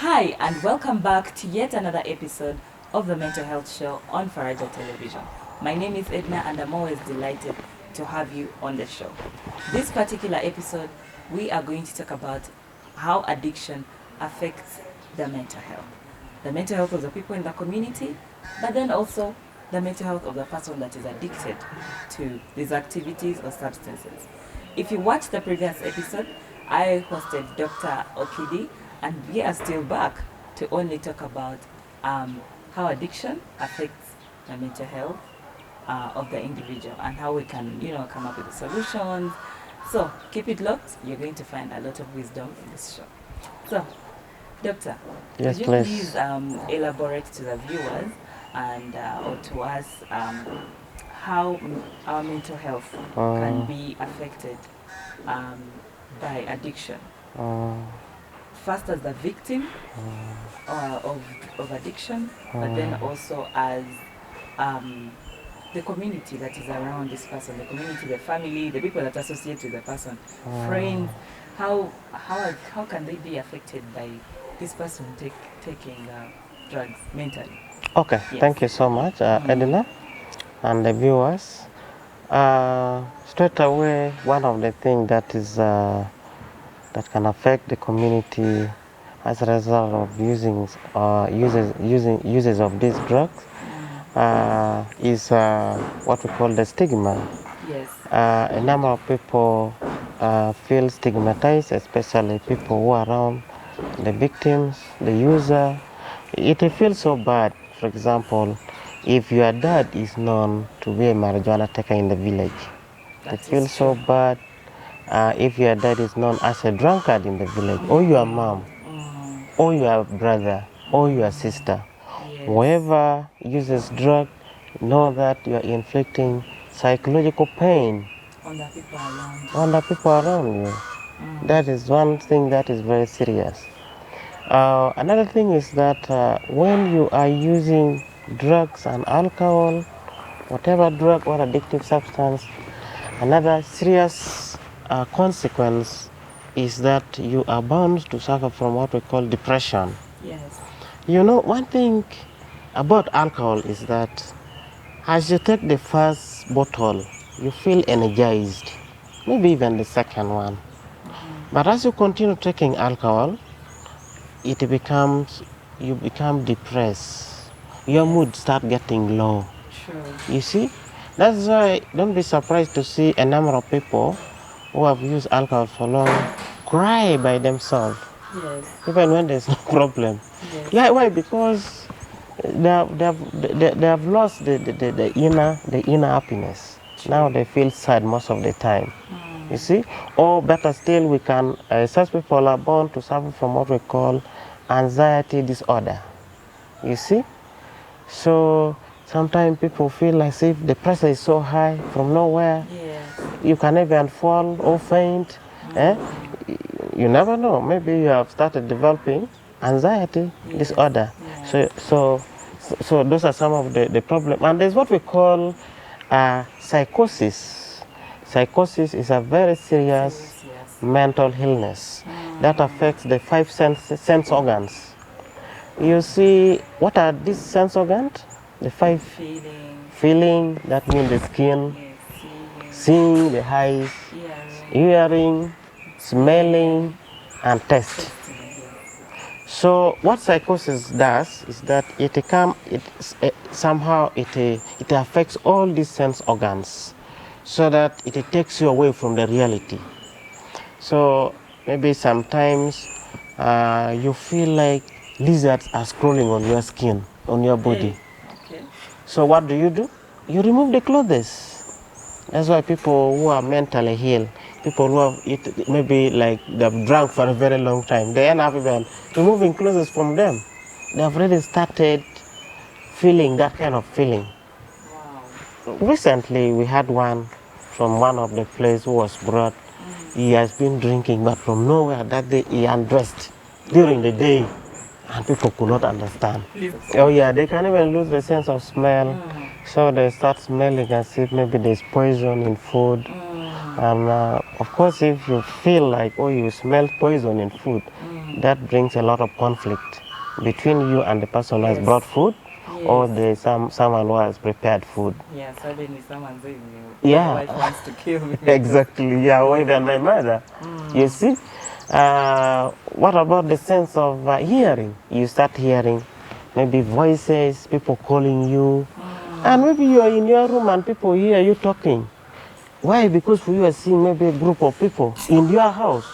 Hi, and welcome back to yet another episode of the Mental Health Show on Faraja Television. My name is Edna, and I'm always delighted to have you on the show. This particular episode, we are going to talk about how addiction affects the mental health. The mental health of the people in the community, but then also the mental health of the person that is addicted to these activities or substances. If you watched the previous episode, I hosted Dr. Okidi, and we are still back to only talk about how addiction affects the mental health of the individual and how we can, come up with the solutions. So keep it locked. You're going to find a lot of wisdom in this show. So, Doctor, yes, could you please elaborate to the viewers and or to us how our mental health can be affected by addiction? First as the victim of addiction, but then also as the community that is around this person, the community, the family, the people that associate with the person, friends. How can they be affected by this person taking drugs mentally? Okay, Yes. Thank you so much, Edna, and the viewers. Straight away, one of the things that is that can affect the community as a result of uses of these drugs is what we call the stigma. Yes. A number of people feel stigmatized, especially people who are around the victims, the user. It feels so bad. For example, if your dad is known to be a marijuana taker in the village, it feels so bad. If your dad is known as a drunkard in the village, or your mom, or your brother, or your sister, whoever uses drug, know that you are inflicting psychological pain on the people around you. That is one thing that is very serious. Another thing is that when you are using drugs and alcohol, whatever drug or addictive substance, another serious consequence is that you are bound to suffer from what we call depression. Yes. You know, one thing about alcohol is that as you take the first bottle, you feel energized, maybe even the second one. But as you continue taking alcohol, you become depressed. Your mood start getting low. True. You see? That's why don't be surprised to see a number of people who have used alcohol for long cry by themselves. Yes. Even when there's no problem. Yes. Yeah, why? Because they have lost the inner happiness. True. Now they feel sad most of the time. You see? Or better still, we can, such people are born to suffer from what we call anxiety disorder. You see? So sometimes people feel as if the pressure is so high from nowhere. Yes. You can even fall or faint. You never know. Maybe you have started developing anxiety disorder. Yes. So those are some of the problems. And there's what we call psychosis. Psychosis is a very serious mental illness that affects the five sense organs. You see, what are these sense organs? The five. Feeling, that means the skin, seeing, the eyes, hearing, smelling, and taste. So what psychosis does is that somehow it affects all these sense organs, so that it takes you away from the reality. So maybe sometimes you feel like lizards are crawling on your skin, on your body. Okay. So what do? You remove the clothes. That's why people who are mentally ill, people who have maybe like they've drunk for a very long time, they end up even removing clothes from them. They have already started feeling that kind of feeling. Wow. Recently, we had one from one of the places who was brought. He has been drinking, but from nowhere that day he undressed during the day, and people could not understand. Oh yeah, they can even lose the sense of smell. So they start smelling as if maybe there's poison in food. And of course, if you feel like, oh, you smell poison in food, that brings a lot of conflict between you and the person who has brought food, or someone who has prepared food. Yeah, suddenly someone says, Yeah. my wife wants to kill me. Exactly, yeah, or even my mother. You see? What about the sense of hearing? You start hearing maybe voices, people calling you, and maybe you are in your room and people hear you talking. Why? Because you are seeing maybe a group of people in your house.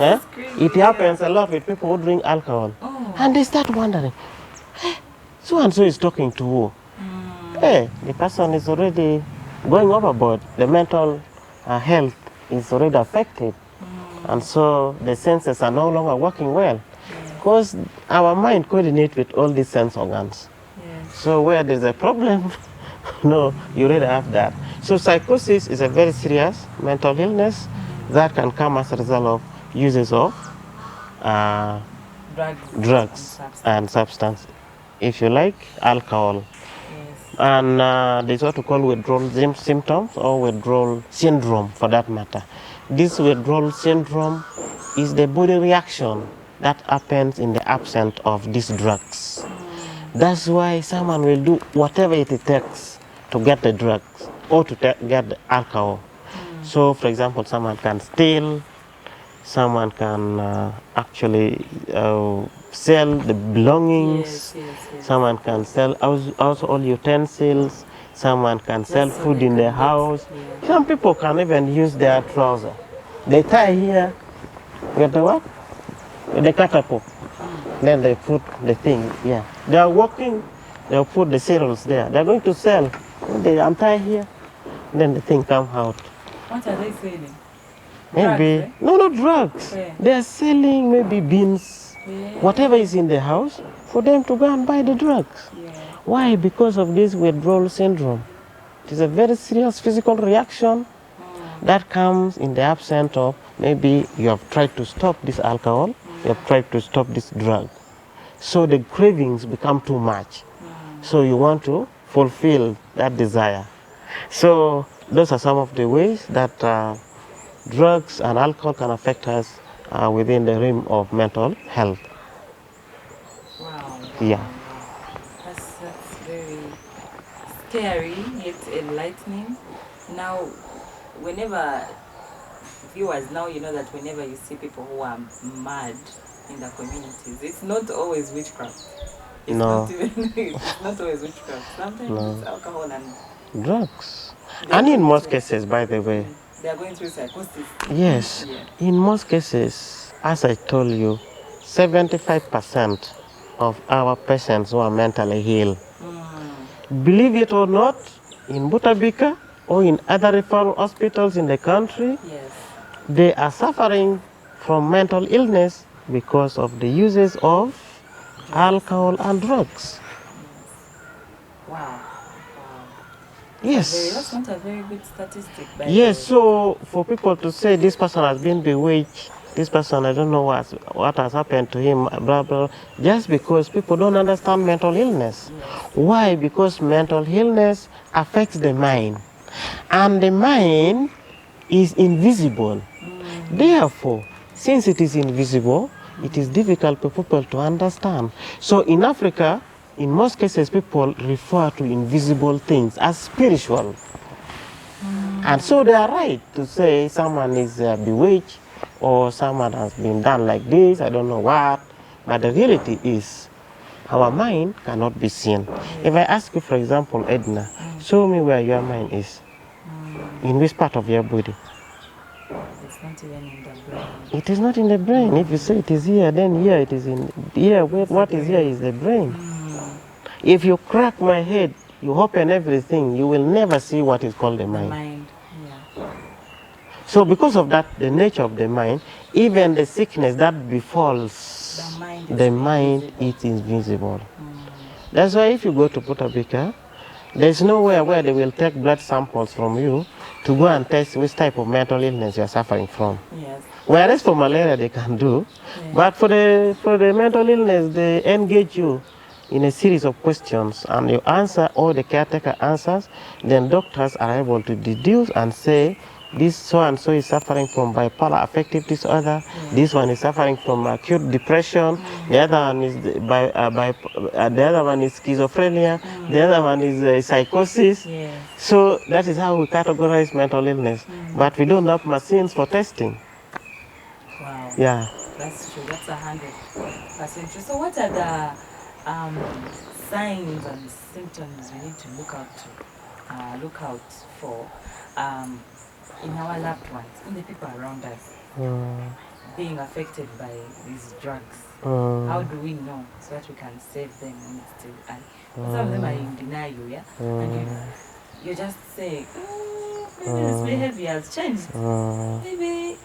It happens a lot with people who drink alcohol. And they start wondering, so and so is talking to who? Hey, the person is already going overboard. The mental health is already affected. And so the senses are no longer working well. Because our mind coordinates with all these sense organs. So where there's a problem, no, you already have that. So psychosis is a very serious mental illness that can come as a result of uses of drugs and substance. If you like, alcohol. And there's what we call withdrawal symptoms or withdrawal syndrome for that matter. This withdrawal syndrome is the body reaction that happens in the absence of these drugs. That's why someone will do whatever it takes to get the drugs or to get the alcohol. So, for example, someone can steal, someone can actually sell the belongings, someone can sell also all utensils, someone can sell food in the house. Some people can even use their trouser. They tie here with the what? With the catapult. Then they put the thing, yeah. They are walking, they'll put the cereals there. They're going to sell. They untie here, then the thing comes out. What are they selling? Maybe, drugs, no, not drugs. They are selling maybe beans, whatever is in the house, for them to go and buy the drugs. Why? Because of this withdrawal syndrome. It is a very serious physical reaction that comes in the absence of maybe you have tried to stop this alcohol, you have tried to stop this drug. So the cravings become too much. So you want to fulfill that desire. So those are some of the ways that drugs and alcohol can affect us within the realm of mental health. Wow. Yeah. That's very scary yet enlightening. Now, whenever viewers, now you know that whenever you see people who are mad in the communities, it's not always witchcraft. It's not even, it's not always witchcraft. Sometimes it's alcohol and drugs. And in most cases, by the way, they are going through psychosis. Yes. In most cases, as I told you, 75% of our patients who are mentally ill, believe it or not, in Butabika or in other referral hospitals in the country, they are suffering from mental illness because of the uses of alcohol and drugs. Wow. Yes. That's not a very good statistic. Yes, so for people to say this person has been bewitched, this person, I don't know what has happened to him, blah, blah, just because people don't understand mental illness. Why? Because mental illness affects the mind. And the mind is invisible. Therefore, since it is invisible, it is difficult for people to understand. So in Africa, in most cases, people refer to invisible things as spiritual. And so they are right to say someone is bewitched or someone has been done like this, I don't know what. But the reality is, our mind cannot be seen. If I ask you, for example, Edna, show me where your mind is. In which part of your body? It's not even in the brain. It is not in the brain. If you say it is here, then here it is in here. What is here is the brain. If you crack my head, you open everything, you will never see what is called the mind. So because of that, the nature of the mind, even the sickness that befalls the mind, it is invisible. That's why if you go to Butabika, there's nowhere where they will take blood samples from you to go and test which type of mental illness you are suffering from. Whereas for malaria they can do, but for the mental illness they engage you in a series of questions and you answer all the caretaker answers, then doctors are able to deduce and say this so and so is suffering from bipolar affective disorder. This one is suffering from acute depression. The other one is the other one is schizophrenia. The other one is psychosis. Yes. So that is how we categorize mental illness. But we don't have machines for testing. Wow. Yeah. That's true. That's 100% true. So what are the signs and symptoms we need to look out for in our loved ones, in the people around us, being affected by these drugs? How do we know so that we can save them when it's still early? Some of them are in denial, yeah? And you just say, maybe this behavior has changed. Maybe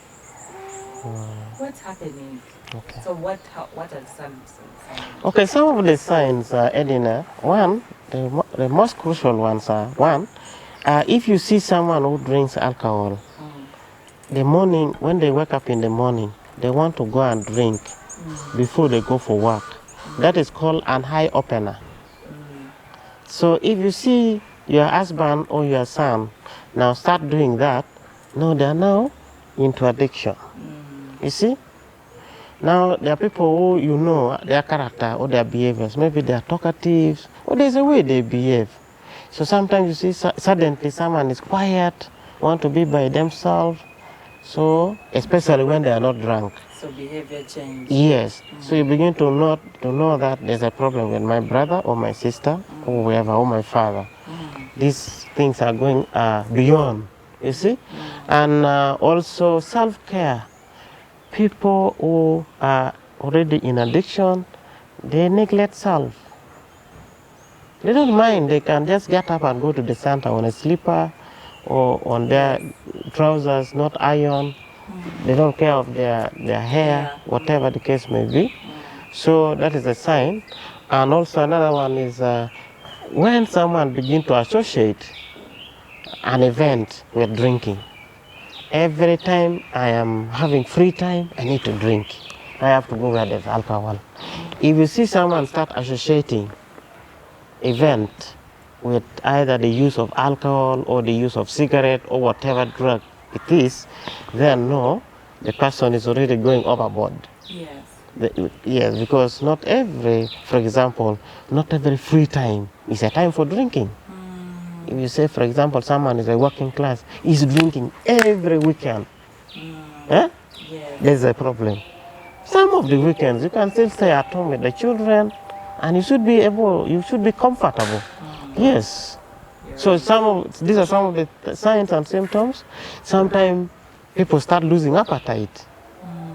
what's happening? Okay. So what are some signs? Okay, some of the signs are, Edna. One, the most crucial ones are, one, if you see someone who drinks alcohol, the morning, when they wake up in the morning, they want to go and drink before they go for work. That is called an eye opener. So if you see your husband or your son now start doing that, no, they are now into addiction. You see? Now, there are people who you know their character or their behaviors. Maybe they are talkative, or there's a way they behave. So sometimes you see suddenly someone is quiet, want to be by themselves. So, especially when they are not drunk. So behavior change. Yes. So you begin to know that there's a problem with my brother or my sister or whoever, or my father. These things are going beyond, you see? And also self-care. People who are already in addiction, they neglect self. They don't mind, they can just get up and go to the center on a slipper or on their trousers, not iron. They don't care of their hair, whatever the case may be. So that is a sign. And also another one is when someone begins to associate an event with drinking. Every time I am having free time, I need to drink. I have to go where there's alcohol. If you see someone start associating event with either the use of alcohol or the use of cigarette or whatever drug it is, then no, the person is already going overboard. Yes. Yes, because not every, for example, not every free time is a time for drinking. If you say, for example, someone is a working class, is drinking every weekend, Yes. there's a problem. Some of the weekends you can still stay at home with the children, and you should be comfortable. Yes. So these are some of the signs and symptoms. Sometimes people start losing appetite.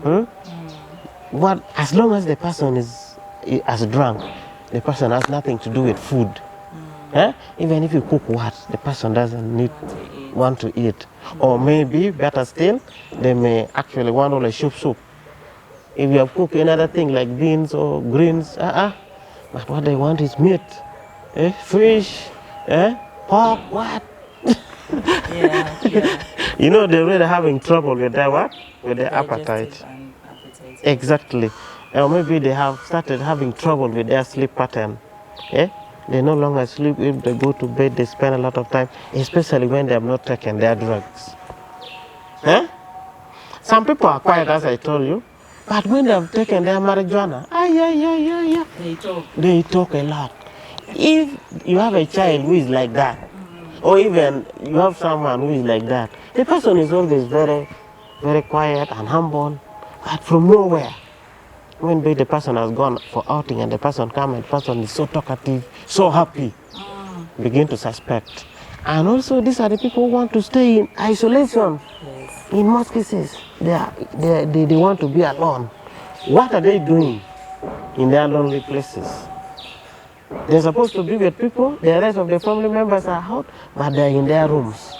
But as long as the person is drunk, the person has nothing to do with food. Even if you cook what, the person doesn't want to eat. Or maybe, better still, they may actually want all a soup. If you have cooked another thing like beans or greens, but what they want is meat, fish, pork, what? Yeah. You know, they're really having trouble with their what? With their appetite. Exactly. Or maybe they have started having trouble with their sleep pattern. They no longer sleep. If they go to bed, they spend a lot of time, especially when they have not taken their drugs. Some people are quiet, as I told you, but when they have taken their marijuana, they talk a lot. If you have a child who is like that, or even you have someone who is like that, the person is always very, very quiet and humble, but from nowhere. When the person has gone for outing and the person comes and the person is so talkative, so happy, begin to suspect. And also these are the people who want to stay in isolation. Yes. In most cases, they want to be alone. What are they doing in their lonely places? They're supposed to be with people, the rest of the family members are out, but they're in their rooms.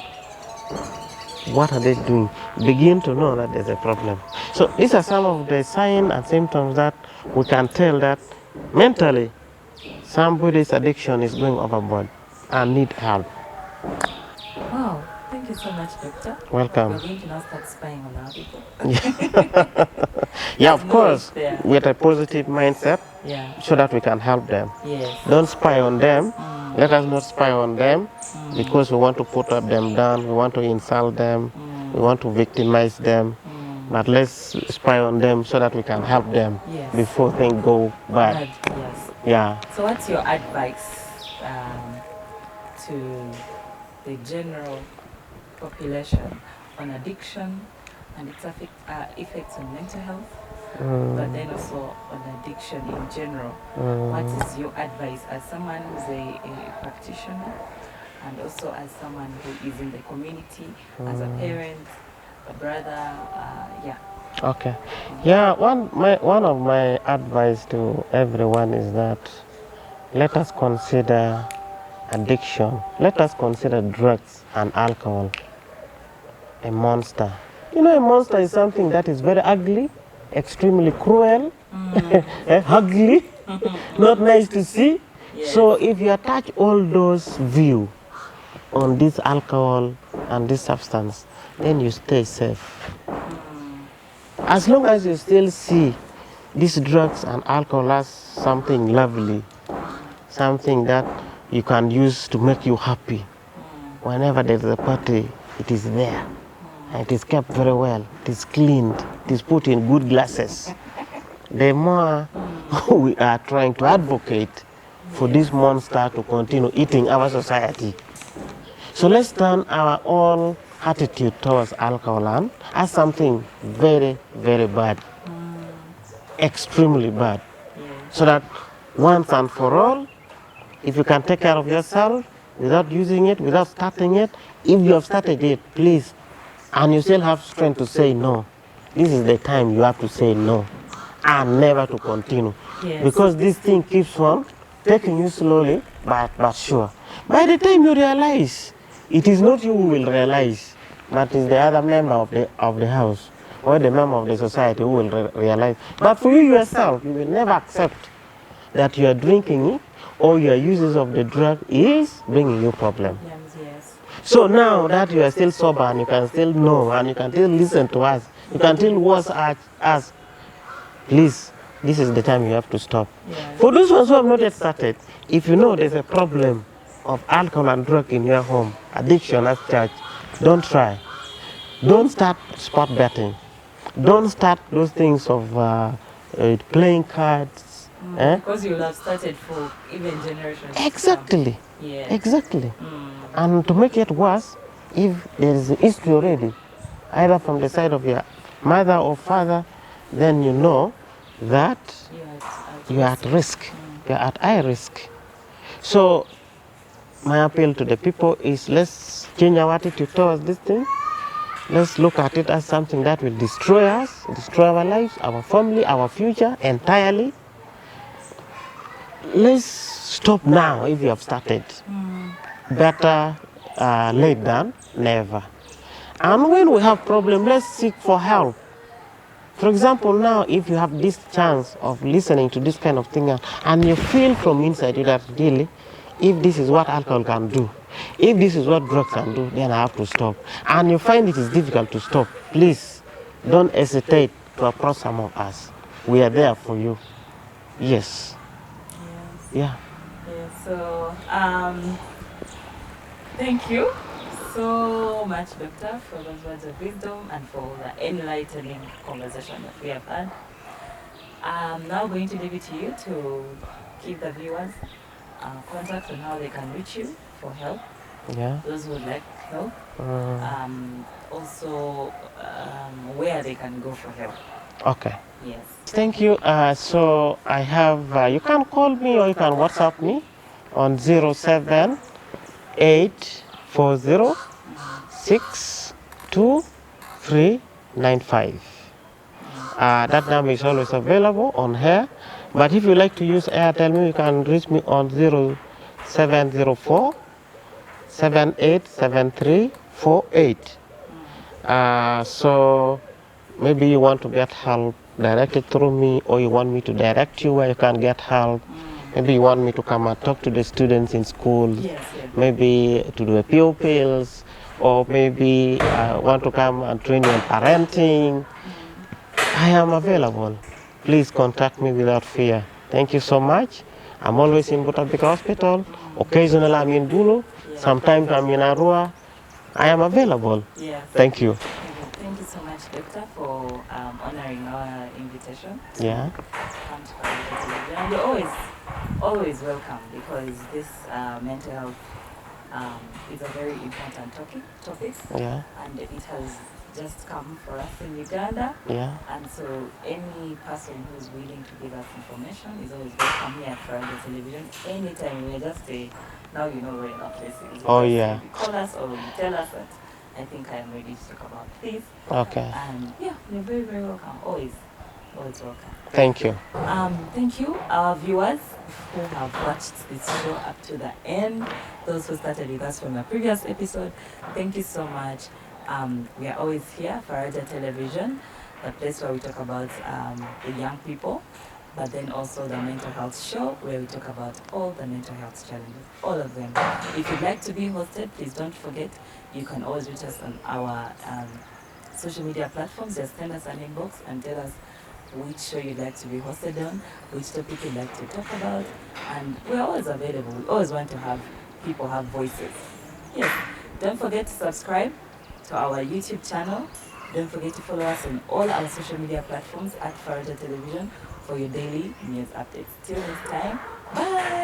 What are they doing? Begin to know that there's a problem. So these are some of the signs and symptoms that we can tell that mentally somebody's addiction is going overboard and need help. Wow, thank you so much, Doctor. Welcome. We're going to now start spying on our people. Yeah, of course, with a positive mindset, so that we can help them. Yes. Don't spy on them. Let us not spy on them because we want to put them down, we want to insult them. we want to victimize them, but let's spy on them so that we can help them Yes. before things go bad. Yes. Yeah. So what's your advice to the general population on addiction and its effects on mental health, but then also on addiction in general? What is your advice as someone who's a practitioner and also as someone who is in the community, as a parent, a brother? Okay. Yeah, one of my advice to everyone is that let us consider addiction, let us consider drugs and alcohol a monster. You know, a monster is something that is very ugly, extremely cruel, ugly, not nice to see. Yes. So if you attach all those views on this alcohol and this substance, then you stay safe. As long as you still see these drugs and alcohol as something lovely, something that you can use to make you happy. Whenever there's a party, it is there. And it is kept very well. It is cleaned. It is put in good glasses. The more we are trying to advocate for this monster to continue eating our society. So let's turn our own attitude towards alcohol as something very, very bad. Extremely bad. So that once and for all, if you can take care of yourself without using it, without starting it, if you have started it, please, and you still have strength to say no, this is the time you have to say no and never to continue. Yes. Because this thing keeps on taking you slowly but sure. By the time you realize, it is not you who will realize, but it is the other member of the house or the member of the society who will realize. But for you yourself, you will never accept that you are drinking it or your uses of the drug is bringing you problem. Yes. So now that you are still sober and you can still know and you can still listen to us, you can still watch us, please, this is the time you have to stop. Yes. For those ones who have not yet started, if you know there's a problem of alcohol and drug in your home, addiction as such, don't try. Don't start sport betting. Don't start those things of playing cards. Because you will have started for even generations. Exactly. Yeah. Exactly. And to make it worse, if there is a history already, either from the side of your mother or father, then you know that you are at risk. You are at high risk. So my appeal to the people is let's change our attitude towards this thing. Let's look at it as something that will destroy us, destroy our lives, our family, our future entirely. Let's stop now if you have started. Better late than never. And when we have problems, let's seek for help. For example, now if you have this chance of listening to this kind of thing and you feel from inside you that really, if this is what alcohol can do, if this is what drugs can do, then I have to stop. And you find it is difficult to stop, please don't hesitate to approach some of us. We are there for you. Yes. Yeah. So, thank you so much, Doctor, for those words of wisdom and for the enlightening conversation that we have had. I'm now going to leave it to you to give the viewers contact on how they can reach you for help. Yeah. Those who would like help. Also, where they can go for help. Okay. Yes. Thank you. So I have, you can call me or you can WhatsApp me on 07840622395. That number is always available on here. But if you like to use Airtel, you can reach me on 0704-787348. So maybe you want to get help directed through me, or you want me to direct you where you can get help. Maybe you want me to come and talk to the students in school. Yes. Maybe to do a pupils, or maybe want to come and train you on parenting. I am available. Please contact me without fear. Thank you so much. I'm always in Butabika Hospital. Occasionally I'm in Bulu. Sometimes I'm in Arua. I am available. Yes. Thank you. Thank you so much, Doctor, for honoring our invitation to Yeah. come to Farida Television. And you're always welcome, because this mental health is a very important topic, Yeah. and it has just come for us in Uganda. Yeah. And so any person who's willing to give us information is always welcome here at Farida Television. Anytime we're just now you know where our place is. Oh, yeah. You call us or you tell us that I think I am ready to talk about this. Okay. And yeah, you're very, very welcome. Always welcome. Thank you. Thank you, our viewers who have watched this show up to the end. Those who started with us from the previous episode, thank you so much. We are always here, Faraja Television, the place where we talk about the young people, but then also the mental health show where we talk about all the mental health challenges, all of them. If you'd like to be hosted, please don't forget, you can always reach us on our social media platforms. Just send us an inbox and tell us which show you'd like to be hosted on, which topic you'd like to talk about, and we're always available. We always want to have people have voices. Yes, don't forget to subscribe to our YouTube channel. Don't forget to follow us on all our social media platforms at Faraja Television for your daily news updates. Till next time, bye!